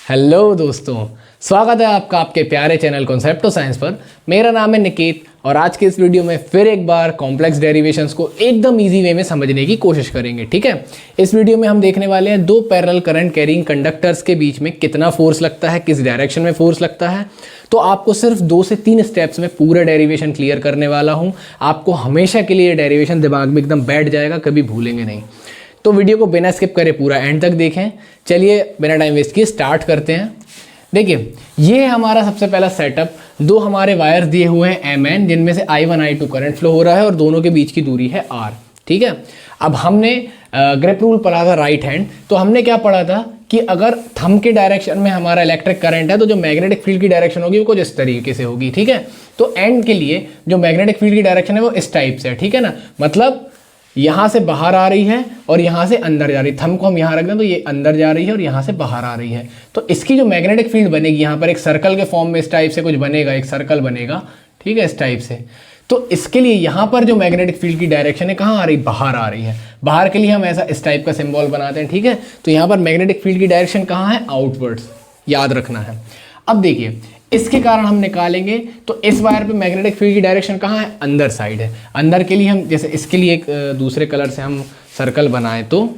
Hello दोस्तों, स्वागत है आपका आपके प्यारे चैनल कॉन्सेप्ट ऑफ साइंस पर। मेरा नाम है निकेत और आज के इस वीडियो में फिर एक बार कॉम्प्लेक्स डेरिवेशंस को एकदम इजी वे में समझने की कोशिश करेंगे। ठीक है, इस वीडियो में हम देखने वाले हैं दो पैरेलल करंट कैरिंग कंडक्टर्स के बीच में कितना फोर्स लगता है, किस डायरेक्शन में फोर्स लगता है। तो आपको सिर्फ 2 से 3 स्टेप्स में पूरा डेरिवेशन क्लियर करने वाला हूँ। आपको हमेशा के लिए डेरिवेशन दिमाग में एकदम बैठ जाएगा, कभी भूलेंगे नहीं। तो वीडियो को बिना स्किप करे पूरा एंड तक देखें। चलिए बिना टाइम वेस्ट किए स्टार्ट करते हैं। देखिए, ये है हमारा सबसे पहला सेटअप। दो हमारे वायर्स दिए हुए हैं mn, जिनमें से I1 I2 करंट फ्लो हो रहा है और दोनों के बीच की दूरी है r। ठीक है, अब हमने ग्रिप रूल पढ़ा था राइट हैंड। तो हमने क्या पढ़ा था कि अगर थंब के डायरेक्शन में हमारा इलेक्ट्रिक करंट है तो जो मैग्नेटिक फील्ड की डायरेक्शन होगी वो कुछ इस तरीके से होगी। ठीक है, तो एंड के लिए जो मैग्नेटिक फील्ड की डायरेक्शन है वो इस टाइप से है। ठीक है ना, मतलब यहाँ से बाहर आ रही है और यहाँ से अंदर जा रही है। थंब को हम यहाँ रख दें तो ये अंदर जा रही है और यहाँ से बाहर आ रही है। तो इसकी जो मैग्नेटिक फील्ड बनेगी, यहाँ पर एक सर्कल के फॉर्म में इस टाइप से कुछ बनेगा, एक सर्कल बनेगा। ठीक है, इस टाइप से। तो इसके लिए यहाँ पर जो मैग्नेटिक फील्ड की डायरेक्शन है कहाँ आ रही, बाहर आ रही है। बाहर के लिए हम ऐसा इस टाइप का सिंबल बनाते हैं। ठीक है, तो यहाँ पर मैग्नेटिक फील्ड की डायरेक्शन कहाँ है, आउटवर्ड्स, याद रखना है। अब देखिए, इसके कारण हम निकालेंगे तो इस वायर पे मैग्नेटिक फील्ड की डायरेक्शन कहाँ है, अंदर साइड है। अंदर के लिए हम जैसे इसके लिए एक दूसरे कलर से हम सर्कल बनाएं तो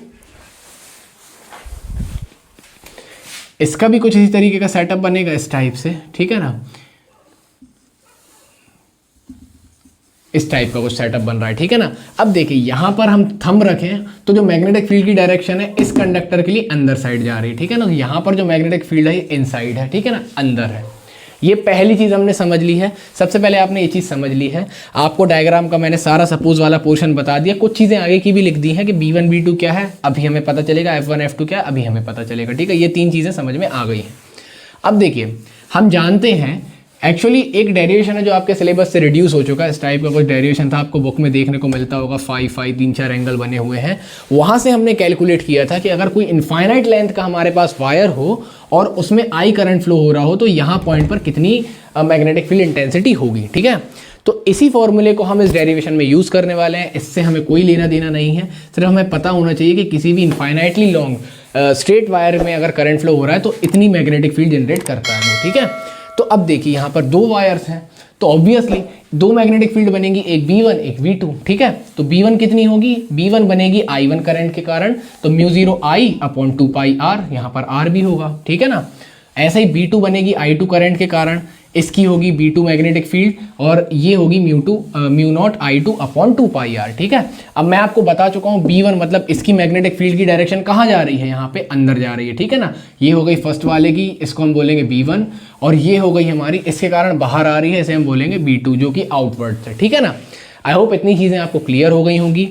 इसका भी कुछ इसी तरीके का सेटअप बनेगा, इस टाइप से। ठीक है ना, इस टाइप का कुछ सेटअप बन रहा है। ठीक है ना, अब देखिए यहाँ पर हम थंब रखें तो जो मैग्नेटिक फील्ड की डायरेक्शन है इस कंडक्टर के लिए अंदर साइड जा रही है। ठीक है ना, तो यहाँ पर जो मैग्नेटिक फील्ड है ये इनसाइड है। ठीक है ना, अंदर है। ये पहली चीज़ हमने समझ ली है। सबसे पहले आपने ये चीज़ समझ ली है। आपको डायग्राम का मैंने सारा सपोज वाला पोर्शन बता दिया। कुछ चीज़ें आगे की भी लिख दी हैं कि B1 B2 क्या है अभी हमें पता चलेगा, F1 F2 क्या है अभी हमें पता चलेगा। ठीक है, ये 3 चीज़ें समझ में आ गई हैं। अब देखिए, हम जानते हैं एक्चुअली एक डेरिवेशन है जो आपके सिलेबस से रिड्यूस हो चुका है। इस टाइप का कुछ डेरिवेशन था, आपको बुक में देखने को मिलता होगा। 5 3-4 एंगल बने हुए हैं। वहाँ से हमने कैलकुलेट किया था कि अगर कोई इनफाइनाइट लेंथ का हमारे पास वायर हो और उसमें I करंट फ्लो हो रहा हो तो यहाँ पॉइंट पर कितनी मैग्नेटिक फील्ड इंटेंसिटी होगी। ठीक है, तो इसी फॉर्मूले को हम इस डेरिवेशन में यूज़ करने वाले हैं। इससे हमें कोई लेना देना नहीं है, सिर्फ हमें पता होना चाहिए कि किसी भी इनफाइनाइटली लॉन्ग स्ट्रेट वायर में अगर करंट फ्लो हो रहा है तो इतनी मैग्नेटिक फील्ड जनरेट करता है वो। ठीक है, तो अब देखिए यहाँ पर 2 वायर्स हैं तो ऑब्वियसली 2 मैग्नेटिक फील्ड बनेगी, एक B1 एक B2। ठीक है, तो B1 कितनी होगी, B1 बनेगी I1 करंट के कारण, तो म्यू 0I/2πr, यहाँ पर R भी होगा। ठीक है ना, ऐसे ही B2 बनेगी I2 करंट के कारण, इसकी होगी B2 मैग्नेटिक फील्ड और ये होगी म्यू नॉट I2/2πr। ठीक है, अब मैं आपको बता चुका हूँ B1 मतलब इसकी मैग्नेटिक फील्ड की डायरेक्शन कहाँ जा रही है, यहाँ पे अंदर जा रही है। ठीक है ना, ये हो गई फर्स्ट वाले की, इसको हम बोलेंगे B1, और ये हो गई हमारी इसके कारण बाहर आ रही है, इसे हम बोलेंगे B2 जो कि आउटवर्ड है। ठीक है ना, आई होप इतनी चीज़ें आपको क्लियर हो गई होंगी।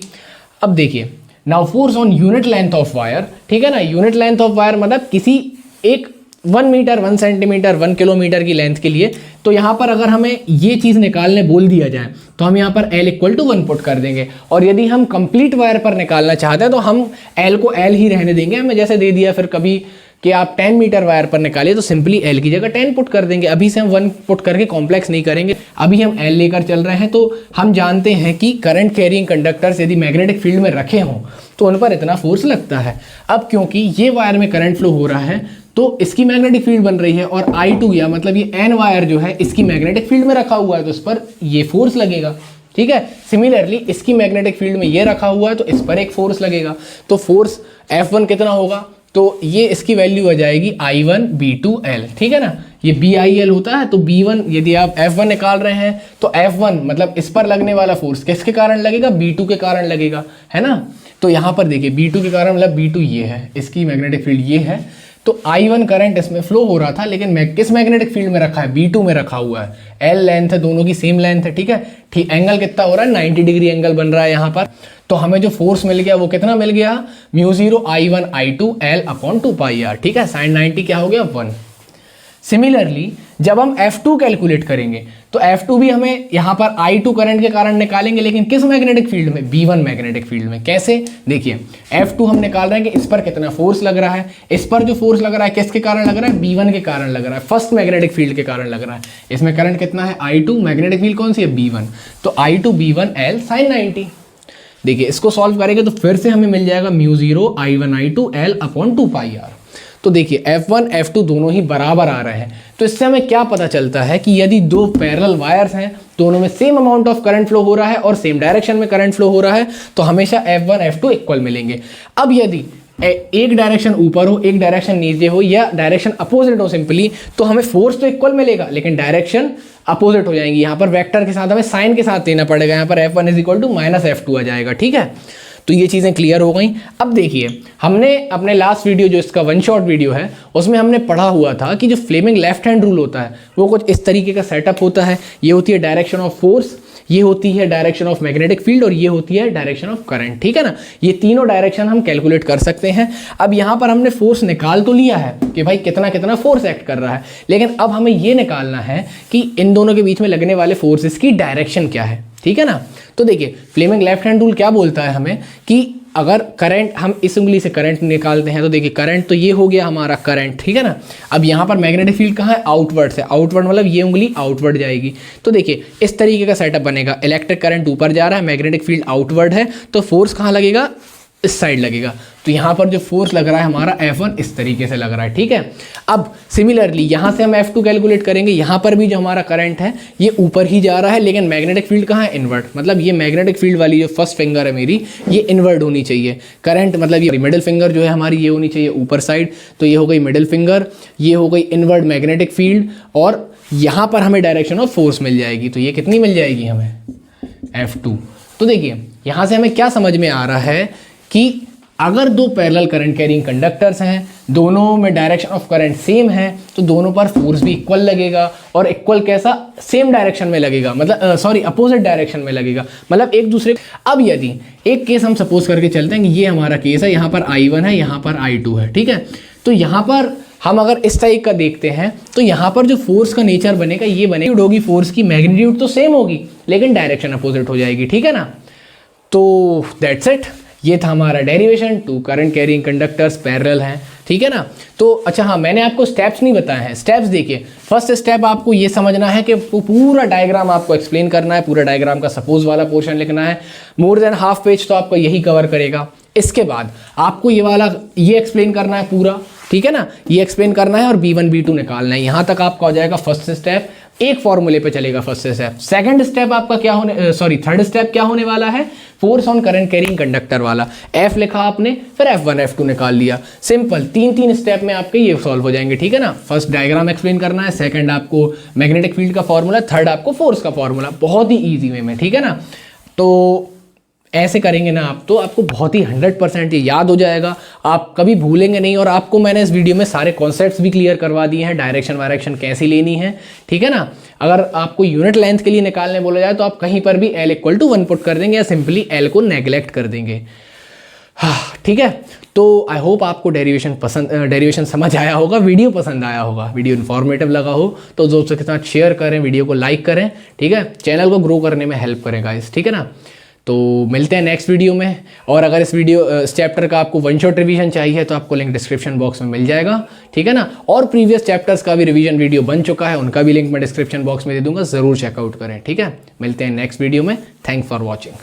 अब देखिए, now force on unit length of wire. ठीक है ना, यूनिट लेंथ ऑफ वायर मतलब किसी एक 1 मीटर 1 सेंटीमीटर 1 किलोमीटर की लेंथ के लिए। तो यहाँ पर अगर हमें ये चीज़ निकालने बोल दिया जाए तो हम यहाँ पर L = 1 पुट कर देंगे, और यदि हम कंप्लीट वायर पर निकालना चाहते हैं तो हम L को L ही रहने देंगे। हमें जैसे दे दिया फिर कभी कि आप 10 मीटर वायर पर निकालिए तो सिंपली L की जगह 10 पुट कर देंगे। अभी से हम 1 पुट करके कॉम्प्लेक्स नहीं करेंगे, अभी हम L लेकर चल रहे हैं। तो हम जानते हैं कि करंट कैरिंग कंडक्टर्स यदि मैग्नेटिक फील्ड में रखे हों तो उन पर इतना फोर्स लगता है। अब क्योंकि ये वायर में करंट फ्लो हो रहा है तो इसकी मैग्नेटिक फील्ड बन रही है, और I2 या मतलब ये N वायर जो है इसकी मैग्नेटिक फील्ड में रखा हुआ है तो इस पर ये फोर्स लगेगा। ठीक है, सिमिलरली इसकी मैग्नेटिक फील्ड में ये रखा हुआ है तो इस पर एक फोर्स लगेगा। तो फोर्स F1 कितना होगा, तो ये इसकी वैल्यू आ जाएगी I1 B2L। ठीक है ना, ये BIL होता है। तो B1 यदि आप F1 निकाल रहे हैं तो F1 मतलब इस पर लगने वाला फोर्स किसके कारण लगेगा, B2 के कारण लगेगा, है ना। तो यहाँ पर देखिए B2 के कारण मतलब B2 ये है, इसकी मैग्नेटिक फील्ड ये है। तो I1 करंट इसमें फ्लो हो रहा था, लेकिन मैं किस मैग्नेटिक फील्ड में रखा है, B2 में रखा हुआ है। L लेंथ है, दोनों की सेम लेंथ है। ठीक है, ठीक, एंगल कितना हो रहा है, 90 डिग्री एंगल बन रहा है यहाँ पर। तो हमें जो फोर्स मिल गया वो कितना मिल गया, म्यू 0I1I2L/2πr। ठीक है, sin 90 क्या हो गया, 1। सिमिलरली जब हम F2 कैलकुलेट करेंगे तो F2 भी हमें यहाँ पर I2 करंट के कारण निकालेंगे, लेकिन किस मैग्नेटिक फील्ड में, B1 मैग्नेटिक फील्ड में। कैसे, देखिए F2 हम निकाल रहे हैं कि इस पर कितना फोर्स लग रहा है। इस पर जो फोर्स लग रहा है किसके कारण लग रहा है, B1 के कारण लग रहा है, फर्स्ट मैग्नेटिक फील्ड के कारण लग रहा है। इसमें करंट कितना है, I2, मैग्नेटिक फील्ड कौन सी है, B1, तो I2 B1L sin 90। देखिए इसको सॉल्व करेंगे तो फिर से हमें मिल जाएगा म्यू 0I1I2L/2πr। तो देखिए F1 F2 दोनों ही बराबर आ रहे हैं, तो इससे हमें क्या पता चलता है कि यदि दो पैरेलल वायर्स हैं, दोनों में same amount of current flow हो रहा है और सेम डायरेक्शन में करंट फ्लो हो रहा है, तो हमेशा F1 F2 इक्वल मिलेंगे। अब यदि एक डायरेक्शन ऊपर हो, एक डायरेक्शन नीचे हो, या डायरेक्शन अपोजिट हो सिंपली, तो हमें फोर्स तो इक्वल मिलेगा लेकिन डायरेक्शन अपोजिट हो जाएंगी। यहाँ पर वेक्टर के साथ हमें साइन के साथ देना पड़ेगा, यहाँ पर F1 = -F2 आ जाएगा। ठीक है, तो ये चीज़ें क्लियर हो गई। अब देखिए, हमने अपने लास्ट वीडियो जो इसका वन शॉट वीडियो है उसमें हमने पढ़ा हुआ था कि जो फ्लेमिंग लेफ्ट हैंड रूल होता है वो कुछ इस तरीके का सेटअप होता है। ये होती है डायरेक्शन ऑफ फोर्स, ये होती है डायरेक्शन ऑफ मैग्नेटिक फील्ड और ये होती है डायरेक्शन ऑफ करंट। ठीक है ना, ये तीनों डायरेक्शन हम कैलकुलेट कर सकते हैं। अब यहाँ पर हमने फोर्स निकाल तो लिया है कि भाई कितना कितना फोर्स एक्ट कर रहा है, लेकिन अब हमें ये निकालना है कि इन दोनों के बीच में लगने वाले फोर्सेस की डायरेक्शन क्या है। ठीक है ना, तो देखिए फ्लेमिंग लेफ्ट हैंड रूल क्या बोलता है हमें कि अगर करंट, हम इस उंगली से करंट निकालते हैं तो देखिए करंट तो ये हो गया हमारा करंट। ठीक है ना, अब यहाँ पर मैग्नेटिक फील्ड कहाँ है, आउटवर्ड से, आउटवर्ड मतलब ये उंगली आउटवर्ड जाएगी। तो देखिए इस तरीके का सेटअप बनेगा, इलेक्ट्रिक करंट ऊपर जा रहा है, मैग्नेटिक फील्ड आउटवर्ड है, तो फोर्स कहाँ लगेगा, इस साइड लगेगा। तो यहाँ पर जो फोर्स लग रहा है हमारा F1 इस तरीके से लग रहा है। ठीक है, अब सिमिलरली यहाँ से हम F2 कैलकुलेट करेंगे। यहाँ पर भी जो हमारा करंट है ये ऊपर ही जा रहा है, लेकिन मैग्नेटिक फील्ड कहाँ है, इनवर्ट, मतलब ये मैग्नेटिक फील्ड वाली जो फर्स्ट फिंगर है मेरी ये इनवर्ट होनी चाहिए। करंट मतलब ये मिडिल फिंगर जो है हमारी ये होनी चाहिए ऊपर साइड, तो ये हो गई मिडिल फिंगर, ये हो गई इनवर्ट मैग्नेटिक फील्ड, और यहाँ पर हमें डायरेक्शन ऑफ फोर्स मिल जाएगी। तो ये कितनी मिल जाएगी हमें, F2। तो देखिए यहाँ से हमें क्या समझ में आ रहा है कि अगर दो पैरेलल करंट कैरिंग कंडक्टर्स हैं, दोनों में डायरेक्शन ऑफ करंट सेम है, तो दोनों पर फोर्स भी इक्वल लगेगा, और इक्वल कैसा, सेम डायरेक्शन में लगेगा, मतलब अपोजिट डायरेक्शन में लगेगा, मतलब एक दूसरे। अब यदि एक केस हम सपोज करके चलते हैं कि ये हमारा केस है, यहाँ पर I1 है, यहाँ पर I2 है। ठीक है, तो यहाँ पर हम अगर इस टाइप का देखते हैं तो यहाँ पर जो फोर्स का नेचर बनेगा ये बनेगी होगी, फोर्स की मैग्नीट्यूड तो सेम होगी लेकिन डायरेक्शन अपोजिट हो जाएगी। ठीक है ना, तो दैट्स इट, ये था हमारा derivation to current carrying conductors parallel हैं। ठीक है ना, तो अच्छा हाँ, मैंने आपको स्टेप्स नहीं बताए हैं। स्टेप्स देखिए, फर्स्ट स्टेप आपको ये समझना है कि पूरा डायग्राम आपको एक्सप्लेन करना है, पूरा डायग्राम का सपोज वाला पोर्शन लिखना है, मोर देन हाफ पेज तो आपको यही कवर करेगा। इसके बाद आपको ये वाला ये एक्सप्लेन करना है पूरा। ठीक है ना, ये एक्सप्लेन करना है और B1 B2 निकालना है। यहाँ तक आपका हो जाएगा फर्स्ट स्टेप, एक फॉर्मूले पे चलेगा फर्स्ट स्टेप। सेकंड स्टेप आपका क्या होने, थर्ड स्टेप क्या होने वाला है, force on current carrying conductor वाला। F लिखा आपने, फिर F1 F2 निकाल लिया, सिंपल। तीन स्टेप में आपके ये सॉल्व हो जाएंगे। ठीक है ना, फर्स्ट डायग्राम एक्सप्लेन करना है, सेकंड आपको मैग्नेटिक फील्ड का फॉर्मूला, थर्ड आपको फोर्स का फॉर्मूला, बहुत ही ईजी वे में। ठीक है ना, तो ऐसे करेंगे ना आप तो आपको बहुत ही 100% ये याद हो जाएगा, आप कभी भूलेंगे नहीं। और आपको मैंने इस वीडियो में सारे कॉन्सेप्ट्स भी क्लियर करवा दिए हैं, डायरेक्शन वायरेक्शन कैसी लेनी है। ठीक है ना, अगर आपको यूनिट लेंथ के लिए निकालने बोला जाए तो आप कहीं पर भी L = 1 पुट कर देंगे या सिंपली L को नेग्लेक्ट कर देंगे। हाँ ठीक है, तो आई होप आपको डेरिवेशन समझ आया होगा, वीडियो पसंद आया होगा, वीडियो इन्फॉर्मेटिव लगा हो तो दोस्तों के साथ शेयर करें, वीडियो को लाइक करें। ठीक है, चैनल को ग्रो करने में हेल्प करें गाइस। ठीक है ना, तो मिलते हैं नेक्स्ट वीडियो में। और अगर इस चैप्टर का आपको वन शॉट रिवीजन चाहिए तो आपको लिंक डिस्क्रिप्शन बॉक्स में मिल जाएगा। ठीक है ना, और प्रीवियस चैप्टर्स का भी रिवीजन वीडियो बन चुका है, उनका भी लिंक मैं डिस्क्रिप्शन बॉक्स में दे दूंगा, ज़रूर चेकआउट करें। ठीक है, मिलते हैं नेक्स्ट वीडियो में। Thanks for watching.